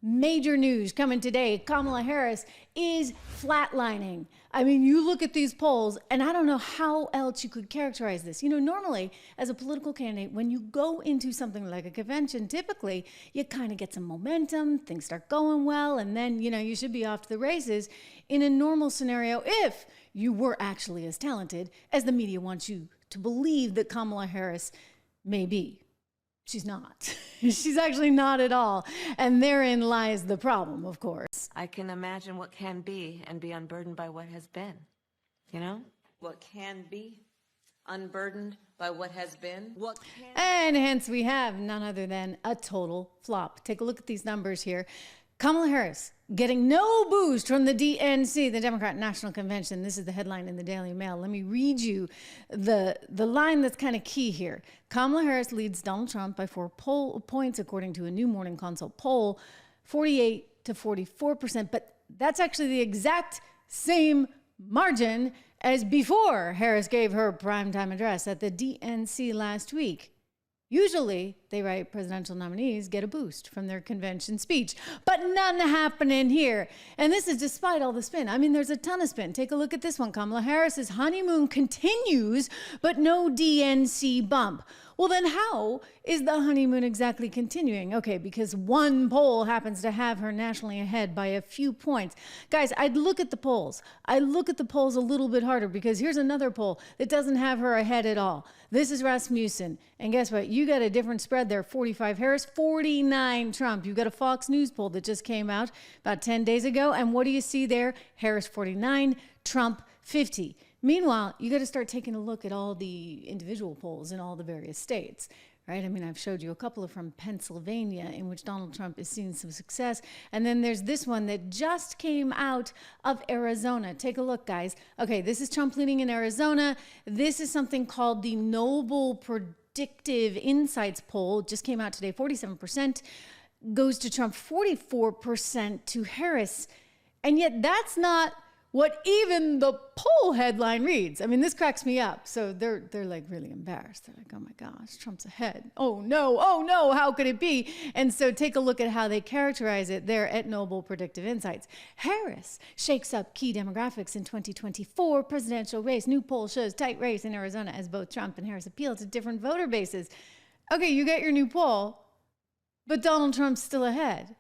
Major news coming today. Kamala Harris is flatlining. I mean, you look at these polls, and I don't know how else you could characterize this. You know, normally, as a political candidate, when you go into something like a convention, typically, you kind of get some momentum, things start going well, and then, you know, you should be off to the races in a normal scenario if you were actually as talented as the media wants you to believe that Kamala Harris may be. She's not. She's actually not at all. And therein lies the problem, of course. I can imagine what can be and be unburdened by what has been. You know? What can be unburdened by what has been. And hence we have none other than a total flop. Take a look at these numbers here. Kamala Harris getting no boost from the DNC, the Democrat National Convention. This is the headline in the Daily Mail. Let me read you the line that's kind of key here. Kamala Harris leads Donald Trump by 4 points, according to a new Morning Consult poll, 48 to 44%. But that's actually the exact same margin as before Harris gave her primetime address at the DNC last week. Usually, they write presidential nominees get a boost from their convention speech, but none happening here. And this is despite all the spin. I mean, there's a ton of spin. Take a look at this one. Kamala Harris's honeymoon continues, but no DNC bump. Well, then how is the honeymoon exactly continuing? Okay, because one poll happens to have her nationally ahead by a few points. Guys, I'd look at the polls. I look at the polls a little bit harder because here's another poll that doesn't have her ahead at all. This is Rasmussen. And guess what? You got a different spread there. 45 Harris, 49 Trump. You've got a Fox News poll that just came out about 10 days ago. And what do you see there? Harris 49, Trump 50. Meanwhile, you got to start taking a look at all the individual polls in all the various states, right? I mean, I've showed you a couple of from Pennsylvania in which Donald Trump is seeing some success. And then there's this one that just came out of Arizona. Take a look, guys. Okay, this is Trump leading in Arizona. This is something called the Noble Predictive Insights poll. Just came out today. 47% goes to Trump, 44% to Harris. And yet that's not what even the poll headline reads. I mean, this cracks me up. So they're like really embarrassed. They're like, oh my gosh, Trump's ahead. Oh no, how could it be? And so take a look at how they characterize it there at Noble Predictive Insights. Harris shakes up key demographics in 2024 presidential race. New poll shows tight race in Arizona as both Trump and Harris appeal to different voter bases. Okay, you get your new poll, but Donald Trump's still ahead.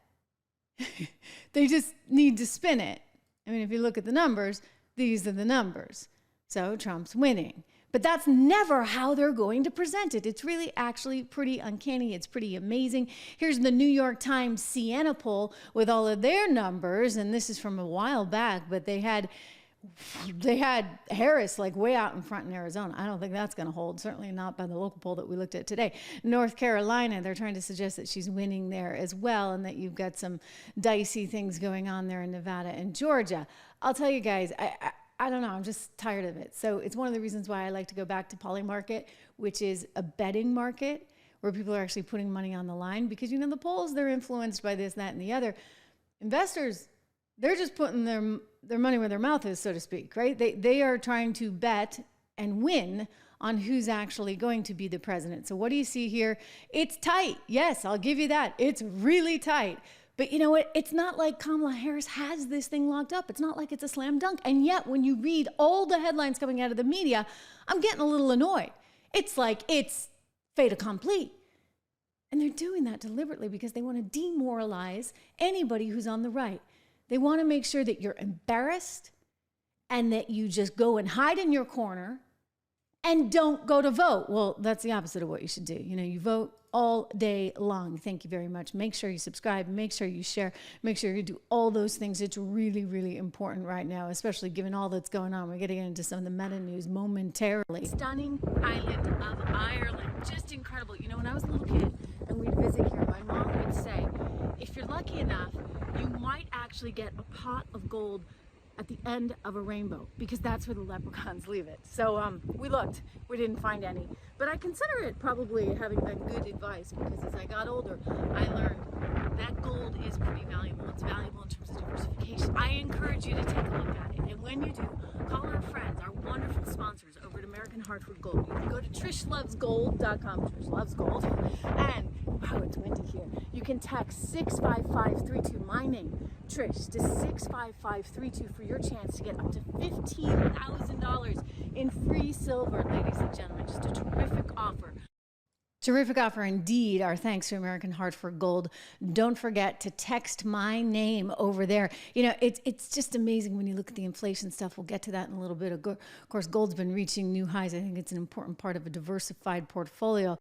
They just need to spin it. I mean, if you look at the numbers, these are the numbers. So Trump's winning. But that's never how they're going to present it. It's really actually pretty uncanny. It's pretty amazing. Here's the New York Times Siena poll with all of their numbers. And this is from a while back, but they had Harris like way out in front in Arizona. I don't think that's going to hold, certainly not by the local poll that we looked at today. North Carolina, they're trying to suggest that she's winning there as well, and that you've got some dicey things going on there in Nevada and Georgia. I'll tell you guys, I don't know, I'm just tired of it. So it's one of the reasons why I like to go back to Polymarket, which is a betting market where people are actually putting money on the line, because, you know, the polls, they're influenced by this, that, and the other. Investors, they're just putting their money where their mouth is, so to speak, right? They are trying to bet and win on who's actually going to be the president. So what do you see here? It's tight. Yes, I'll give you that. It's really tight. But you know what? It's not like Kamala Harris has this thing locked up. It's not like it's a slam dunk. And yet, when you read all the headlines coming out of the media, I'm getting a little annoyed. It's like it's fait accompli. And they're doing that deliberately because they want to demoralize anybody who's on the right. They want to make sure that you're embarrassed and that you just go and hide in your corner and don't go to vote. Well, that's the opposite of what you should do. You know, you vote all day long. Thank you very much. Make sure you subscribe. Make sure you share. Make sure you do all those things. It's really, really important right now, especially given all that's going on. We're going to get into some of the meta news momentarily. Stunning island of Ireland. Just incredible. You know, when I was a little kid and we'd visit here, my mom would say, if you're lucky enough, you might actually get a pot of gold at the end of a rainbow, because that's where the leprechauns leave it. So we looked, we didn't find any, but I consider it probably having been good advice, because as I got older, I learned that gold is pretty valuable. It's valuable in terms of diversification. I encourage you to take a look at it. And when you do, call our friends, our wonderful sponsors over at American Hartford Gold. You can go to trishlovesgold.com, Trish Loves Gold, and wow, it's windy here. You can text 65532, my name, Trish, to 65532 for your chance to get up to $15,000 in free silver, ladies and gentlemen. Just a terrific offer. Terrific offer indeed. Our thanks to American Hartford Gold. Don't forget to text my name over there. You know, it's just amazing when you look at the inflation stuff. We'll get to that in a little bit. Of course, gold's been reaching new highs. I think it's an important part of a diversified portfolio.